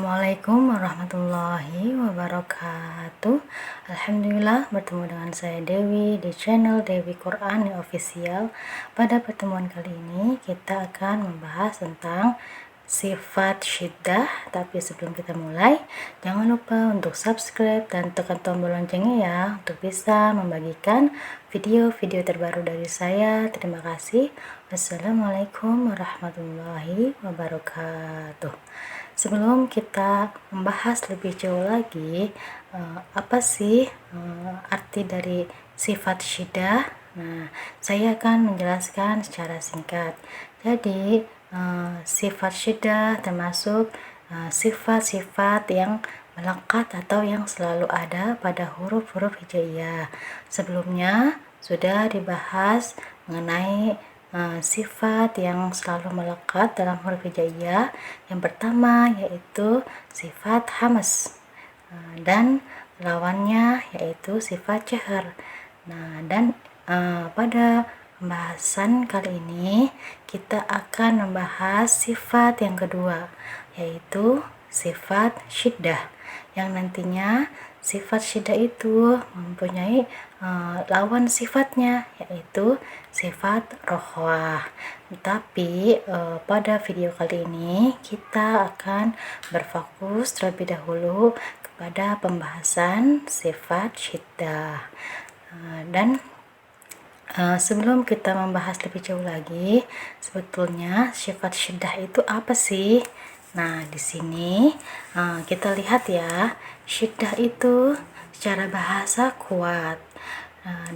Assalamualaikum warahmatullahi wabarakatuh. Alhamdulillah bertemu dengan saya Dewi di channel Dewi Quran Official. Pada pertemuan kali ini kita akan membahas tentang sifat syiddah. Tapi sebelum kita mulai, jangan lupa untuk subscribe dan tekan tombol loncengnya ya, untuk bisa membagikan video-video terbaru dari saya. Terima kasih. Wassalamualaikum warahmatullahi wabarakatuh. Sebelum kita membahas lebih jauh lagi, apa sih arti dari sifat syiddah? Nah, saya akan menjelaskan secara singkat. Jadi, sifat syiddah termasuk sifat-sifat yang melekat atau yang selalu ada pada huruf-huruf hijaiyah. Sebelumnya sudah dibahas mengenai sifat yang selalu melekat dalam huruf hijaiyah. Yang pertama yaitu sifat hamas, dan lawannya yaitu sifat jahar. Dan pada pembahasan kali ini kita akan membahas sifat yang kedua, yaitu sifat syiddah, yang nantinya sifat syiddah itu mempunyai lawan sifatnya, yaitu sifat rokhwah. Tapi pada video kali ini kita akan berfokus terlebih dahulu kepada pembahasan sifat syiddah. Sebelum kita membahas lebih jauh lagi, sebetulnya sifat syiddah itu apa sih? Nah, di sini kita lihat ya, syiddah itu secara bahasa kuat,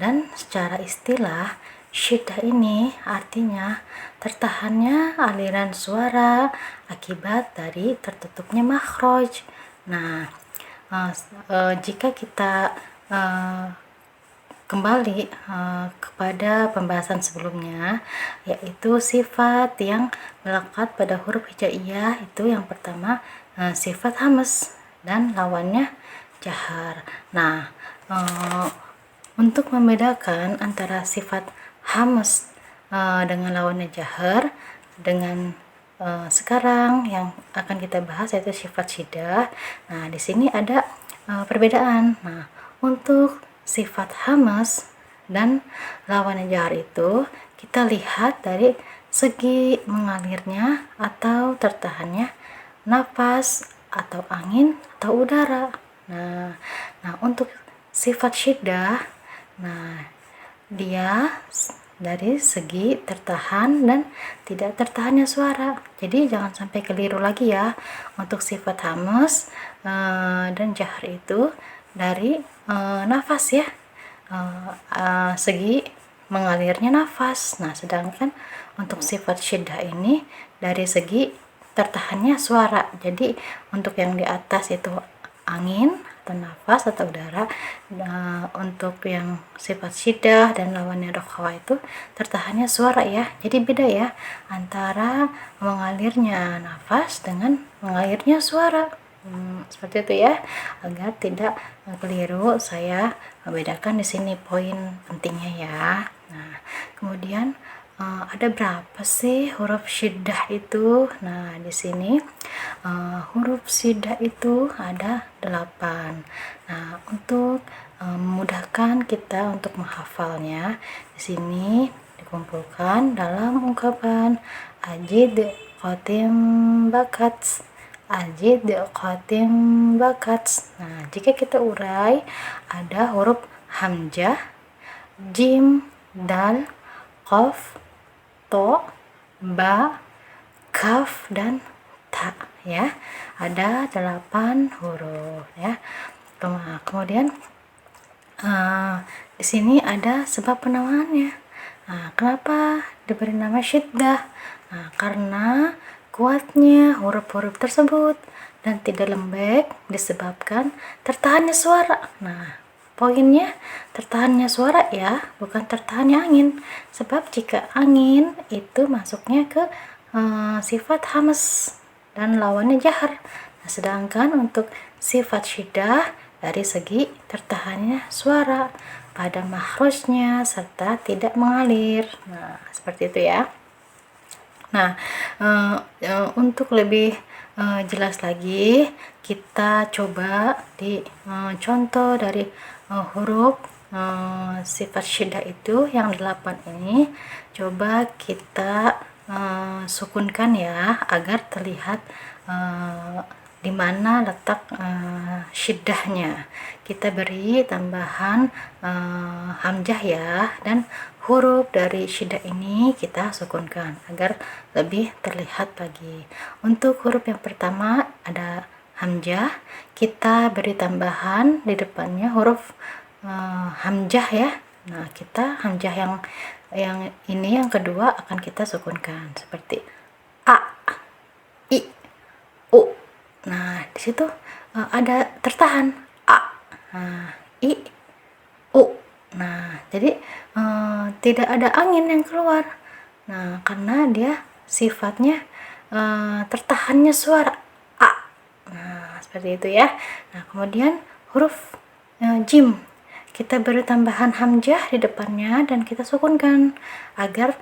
dan secara istilah syiddah ini artinya tertahannya aliran suara akibat dari tertutupnya makhraj. Nah, jika kita kembali kepada pembahasan sebelumnya, yaitu sifat yang melekat pada huruf hijaiyah, itu yang pertama sifat hamas dan lawannya jahar. Nah, untuk membedakan antara sifat hamas dengan lawannya jahar dengan sekarang yang akan kita bahas yaitu sifat syiddah. Nah, di sini ada perbedaan. Nah, untuk sifat hamas dan lawannya jahar itu kita lihat dari segi mengalirnya atau tertahannya nafas atau angin atau udara. Nah, untuk sifat syiddah, dia dari segi tertahan dan tidak tertahannya suara. Jadi jangan sampai keliru lagi ya. Untuk sifat hamas dan jahar itu dari nafas ya, segi mengalirnya nafas. Nah, sedangkan untuk sifat syiddah ini dari segi tertahannya suara. Jadi untuk yang di atas itu angin atau nafas atau udara. Untuk yang sifat syiddah dan lawannya rokhwah itu tertahannya suara ya. Jadi beda ya antara mengalirnya nafas dengan mengalirnya suara. Seperti itu ya, agar tidak keliru saya membedakan di sini poin pentingnya ya. Nah, kemudian ada berapa sih huruf syiddah itu? Nah, di sini huruf syiddah itu ada 8. Nah, untuk memudahkan kita untuk menghafalnya, di sini dikumpulkan dalam ungkapan ajid qatim bakats. Ajid qatim bakats. Nah, jika kita urai, ada huruf hamzah, jim, dal, qaf, to, ba, kaf, dan ta ya. Ada 8 huruf ya. Kemudian di sini ada sebab penamaannya. Nah, kenapa diberi nama syiddah? Nah, karena kuatnya huruf-huruf tersebut dan tidak lembek disebabkan tertahannya suara. Nah, poinnya tertahannya suara ya, bukan tertahannya angin. Sebab jika angin itu masuknya ke sifat hamas dan lawannya jahar. Nah, sedangkan untuk sifat syiddah dari segi tertahannya suara pada makhrajnya serta tidak mengalir. Nah, seperti itu ya. Nah, untuk lebih jelas lagi, kita coba di contoh dari huruf sifat syiddah itu yang 8 ini, coba kita sukunkan ya, agar terlihat di mana letak syiddahnya. Kita beri tambahan hamzah ya, dan huruf dari syiddah ini kita sukunkan agar lebih terlihat lagi. Untuk huruf yang pertama ada hamzah, kita beri tambahan di depannya huruf hamzah ya. Nah, kita hamzah yang ini yang kedua akan kita sukunkan seperti a, i, u. Nah, di situ ada tertahan a, i, u. Nah, jadi tidak ada angin yang keluar. Nah, karena dia sifatnya tertahannya suara a. Nah, seperti itu ya. Nah, kemudian huruf jim, kita beri tambahan hamzah di depannya dan kita sukunkan agar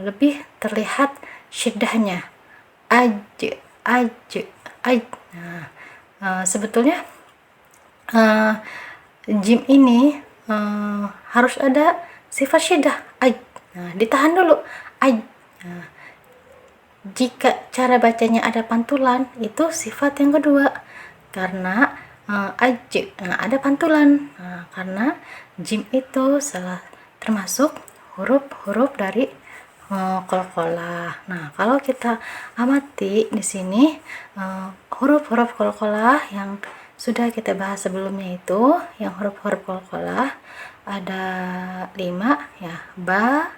lebih terlihat syiddahnya. Aj, aj, aj. Nah, sebetulnya jim ini harus ada sifat syiddah aj. Nah, ditahan dulu aj. Nah, jika cara bacanya ada pantulan, itu sifat yang kedua, karena aj, ada pantulan. Nah, karena jim itu termasuk huruf-huruf dari qalqalah. Nah, kalau kita amati di sini huruf-huruf qalqalah yang sudah kita bahas sebelumnya itu, yang huruf-huruf qalqalah ada 5 ya, ba,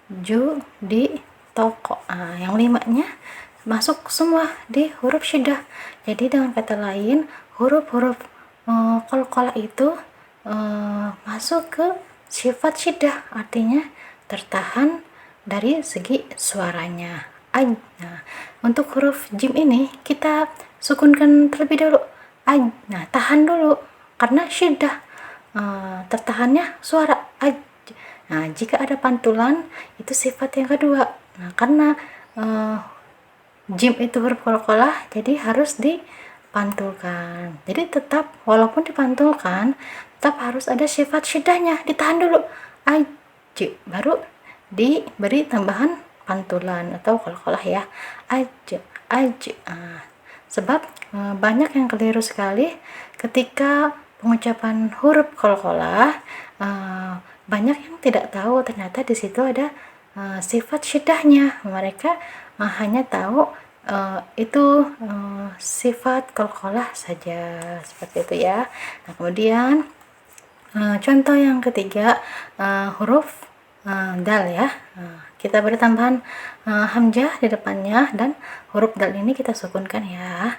ju, di, toko. Nah, yang 5-nya masuk semua di huruf syiddah. Jadi dengan kata lain, huruf-huruf qalqalah itu masuk ke sifat syiddah, artinya tertahan dari segi suaranya. Nah, untuk huruf jim ini kita sukunkan terlebih dahulu. Nah, tahan dulu karena syiddah, tertahannya suara aj. Nah, jika ada pantulan itu sifat yang kedua. Nah, karena jim itu huruf qalqalah, jadi harus dipantulkan. Jadi tetap walaupun dipantulkan, tetap harus ada sifat syiddahnya, ditahan dulu aj, baru diberi tambahan pantulan atau qalqalah ya, aj, aj. Sebab banyak yang keliru sekali ketika pengucapan huruf qalqalah, banyak yang tidak tahu ternyata di situ ada sifat syiddahnya. Mereka hanya tahu itu sifat qalqalah saja, seperti itu ya. Nah, kemudian contoh yang ketiga, huruf dal ya. Kita beri tambahan hamzah di depannya dan huruf dal ini kita sukunkan ya.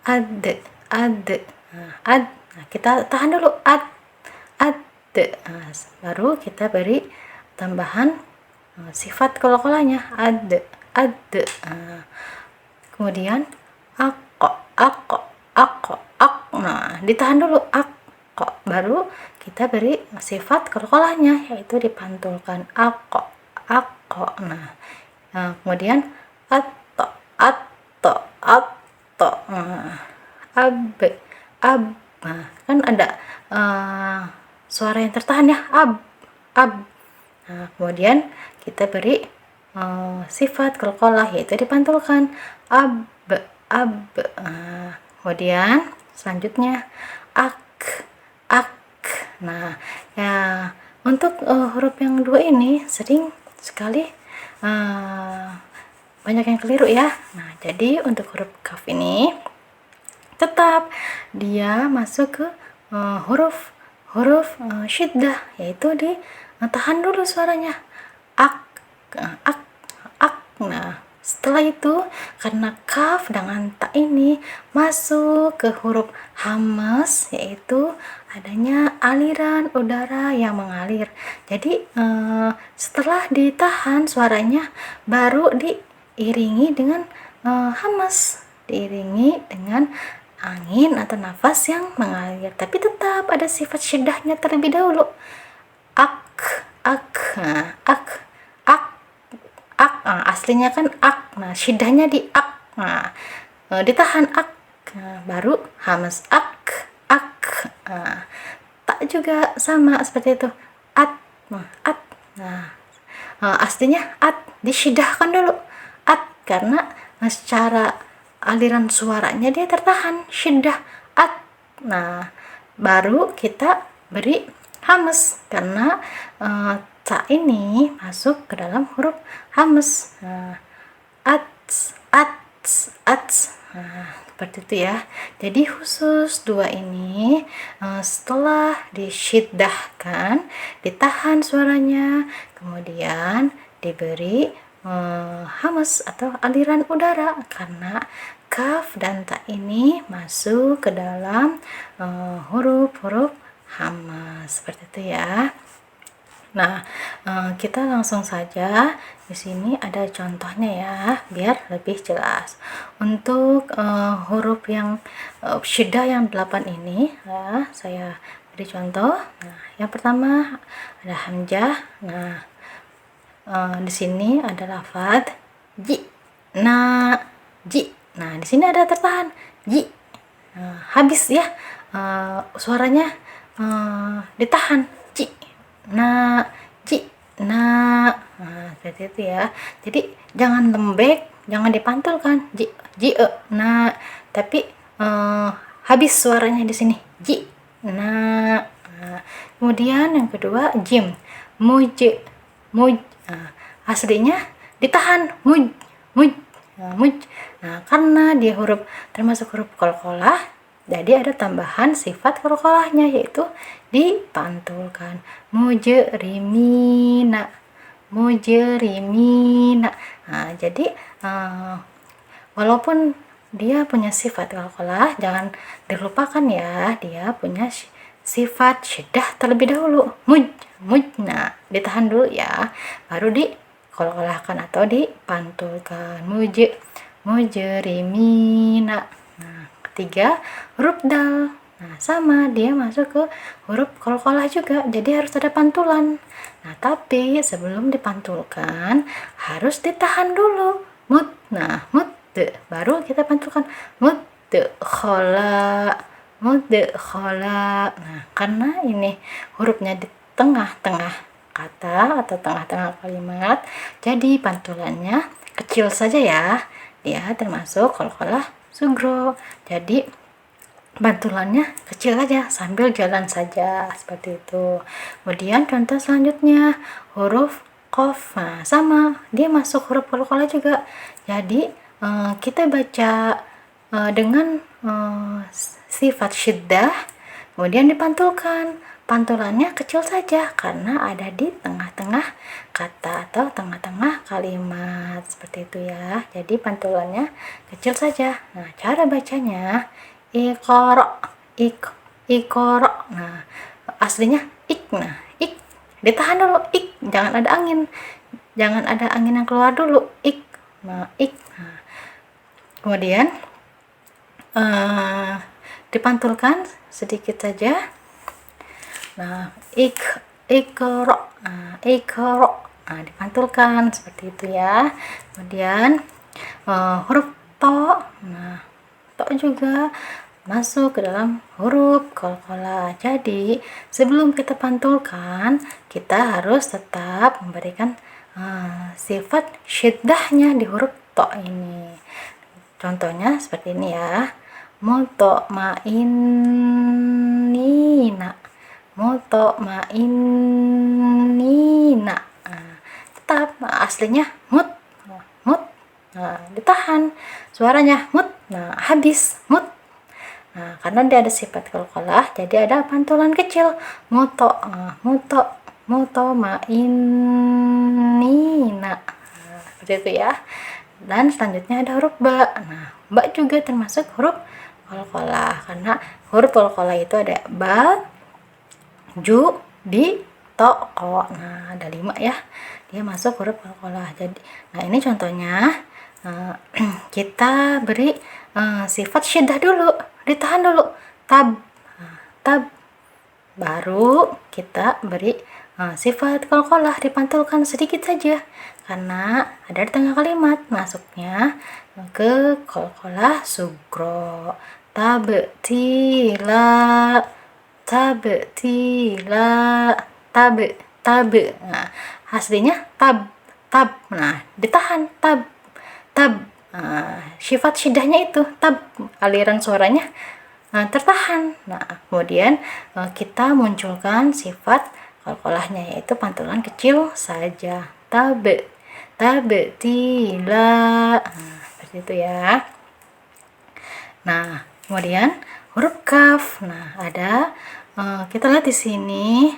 Ad, ad. Ad. Nah, kita tahan dulu ad, ad. Nah, baru kita beri tambahan sifat qalqalahnya ad, ad. Kemudian ako, ako, ako, ak. Nah, ditahan dulu ako, baru kita beri sifat qalqalahnya yaitu dipantulkan ako, ako. Nah, kemudian atto, atto, atto. Ab, ab. Nah, kan ada suara yang tertahan ya, ab, ab. Nah, kemudian kita beri sifat qalqalah yaitu dipantulkan ab, ab. Kemudian selanjutnya ak, ak. Nah, ya untuk huruf yang dua ini sering sekali banyak yang keliru ya. Nah, jadi untuk huruf kaf ini tetap dia masuk ke huruf syiddah, yaitu ditahan dulu suaranya ak, ak, ak. Nah, setelah itu karena kaf dengan ta ini masuk ke huruf hamzah, yaitu adanya aliran udara yang mengalir. Jadi setelah ditahan suaranya baru diiringi dengan hamzah, diiringi dengan angin atau nafas yang mengalir, tapi tetap ada sifat syiddahnya terlebih dahulu. Ak, ak, ak, ak, ak. Aslinya kan ak. Nah, syiddahnya di ak. Nah, ditahan ak. Baru hamz ak. Tak juga sama seperti itu, at. At. Aslinya at, disyidahkan dulu at, karena secara aliran suaranya dia tertahan, syiddah at. Baru kita beri hamz karena ta ini masuk ke dalam huruf hamz. Ats. Seperti itu ya. Jadi khusus dua ini setelah disyiddahkan, ditahan suaranya, kemudian diberi hamz atau aliran udara karena kaf dan ta ini masuk ke dalam huruf-huruf hamz, seperti itu ya. Nah, kita langsung saja, di sini ada contohnya ya, biar lebih jelas. Untuk huruf yang syiddah yang 8 ini, ya, saya beri contoh. Nah, yang pertama ada hamzah. Nah, di sini ada lafaz ji. Ji. Nah, di sini ada tertahan ji. Habis ya, suaranya ditahan ji. Seperti itu ya. Jadi jangan lembek, jangan dipantulkan tapi habis suaranya di sini ji. Kemudian yang kedua jim, muj. Aslinya ditahan muj. Karena dia huruf termasuk huruf qalqalah, jadi ada tambahan sifat qalqalahnya, yaitu dipantulkan. Mujrimina. Jadi walaupun dia punya sifat qalqalah, jangan dilupakan ya, dia punya sifat syiddah terlebih dahulu. Muj. Ditahan dulu ya, baru diqalqalahkan atau dipantulkan. Mujrimina. Ketiga, huruf dal. Sama, dia masuk ke huruf qalqalah juga, jadi harus ada pantulan. Tapi sebelum dipantulkan harus ditahan dulu. Mud, baru kita pantulkan. Mudkhala. Karena ini hurufnya di tengah-tengah kata atau tengah-tengah kalimat, jadi pantulannya kecil saja ya. Dia termasuk qalqalah sugro, jadi pantulannya kecil aja sambil jalan saja, seperti itu. Kemudian contoh selanjutnya huruf qaf. Sama, dia masuk huruf qalqalah juga, jadi kita baca dengan sifat syiddah, kemudian dipantulkan. Pantulannya kecil saja karena ada di tengah-tengah kata atau tengah-tengah kalimat, seperti itu ya. Jadi pantulannya kecil saja. Cara bacanya iqra. Aslinya ik. Ik ditahan dulu, ik, jangan ada angin yang keluar dulu, ik. Ik. Kemudian dipantulkan sedikit saja. Iqra. Dipantulkan seperti itu ya. Kemudian huruf to. To juga masuk ke dalam huruf qalqalah. Jadi sebelum kita pantulkan, kita harus tetap memberikan sifat syiddahnya di huruf to ini. Contohnya seperti ini ya. Mutma'innina. Tetap aslinya mut. Ditahan suaranya mut. Habis mut. Karena dia ada sifat qalqalah, jadi ada pantulan kecil. Mutma'innina. Seperti itu ya. Dan selanjutnya ada huruf ba. Ba juga termasuk huruf qalqalah, karena huruf qalqalah itu ada ba, ju, di, to, ko. Ada 5 ya, dia masuk huruf qalqalah. Jadi ini contohnya kita beri sifat syiddah dulu, ditahan dulu, tab. Baru kita beri sifat qalqalah, dipantulkan sedikit saja karena ada di tengah kalimat, masuknya ke qalqalah sugro. Tabtila, tabtila, tabe. Nah, aslinya tab. Nah, ditahan tab. Sifat syiddahnya itu tab, aliran suaranya tertahan. Nah, kemudian kita munculkan sifat qalqalahnya, yaitu pantulan kecil saja. Tabtila. Seperti itu ya. Nah, kemudian huruf kaf. Nah, ada kita lihat di sini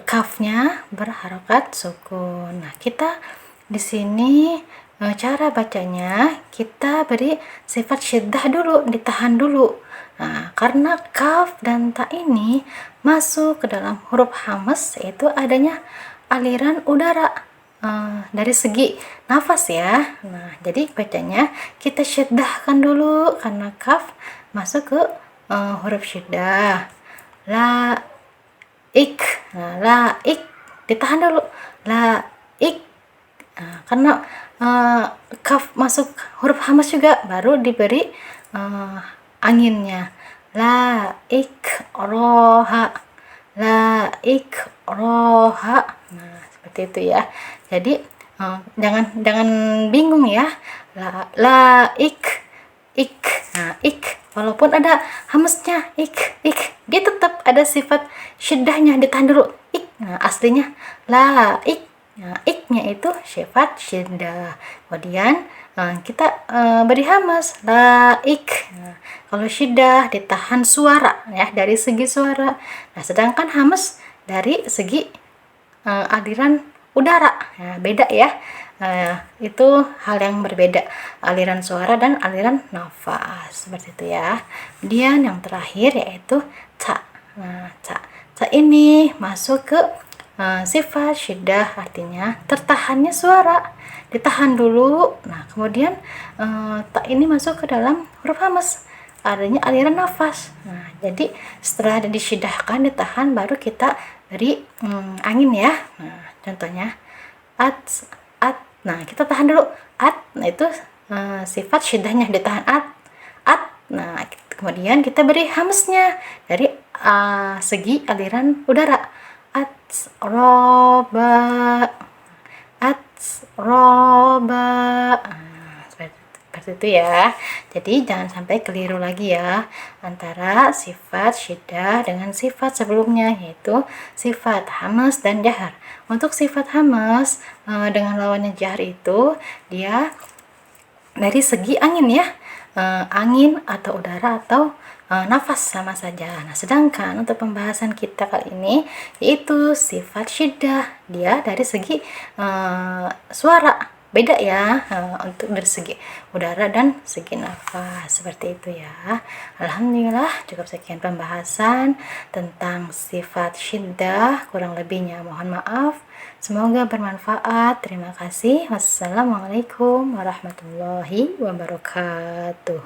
kafnya berharokat sukun. Nah, kita di sini cara bacanya kita beri sifat syiddah dulu, ditahan dulu. Nah, karena kaf dan ta ini masuk ke dalam huruf hamas, yaitu adanya aliran udara dari segi nafas ya. Nah, jadi bacanya kita syiddahkan dulu karena kaf masuk ke huruf syiddah. La ik. Nah, la ik ditahan dulu. La ik. Nah, karena kaf masuk huruf hamas juga, baru diberi anginnya. La ik roha. La ik roha. Nah, seperti itu ya. Jadi jangan bingung ya. La ik. Nah, ik walaupun ada hamasnya ik, dia tetap ada sifat syiddahnya, ditahan dulu ik. Nah, aslinya la ik. Nah, iknya itu sifat syiddah. Kemudian kita beri hamas la ik. Nah, kalau syiddah ditahan suara ya, dari segi suara. Nah, sedangkan hamas dari segi aliran udara. Nah, beda ya. Itu hal yang berbeda, aliran suara dan aliran nafas, seperti itu ya. Kemudian yang terakhir yaitu ta. Nah, ta ini masuk ke sifat syiddah, artinya tertahannya suara, ditahan dulu. Nah, kemudian ta ini masuk ke dalam huruf hamas, adanya aliran nafas. Nah, jadi setelah disyiddahkan, ditahan, baru kita beri angin ya. Nah, contohnya at. Nah, kita tahan dulu at. Nah, itu sifat syiddahnya, ditahan at. Nah, kemudian kita beri hamsnya dari segi aliran udara. At roba. Seperti itu ya. Jadi jangan sampai keliru lagi ya antara sifat syiddah dengan sifat sebelumnya, yaitu sifat hamas dan jahar. Untuk sifat hamas dengan lawannya jahar itu dia dari segi angin ya, angin atau udara atau nafas sama saja. Nah, sedangkan untuk pembahasan kita kali ini yaitu sifat syiddah, dia dari segi suara, beda ya untuk dari segi udara dan segi nafas, seperti itu ya. Alhamdulillah, cukup sekian pembahasan tentang sifat syiddah, kurang lebihnya mohon maaf. Semoga bermanfaat. Terima kasih. Wassalamualaikum warahmatullahi wabarakatuh.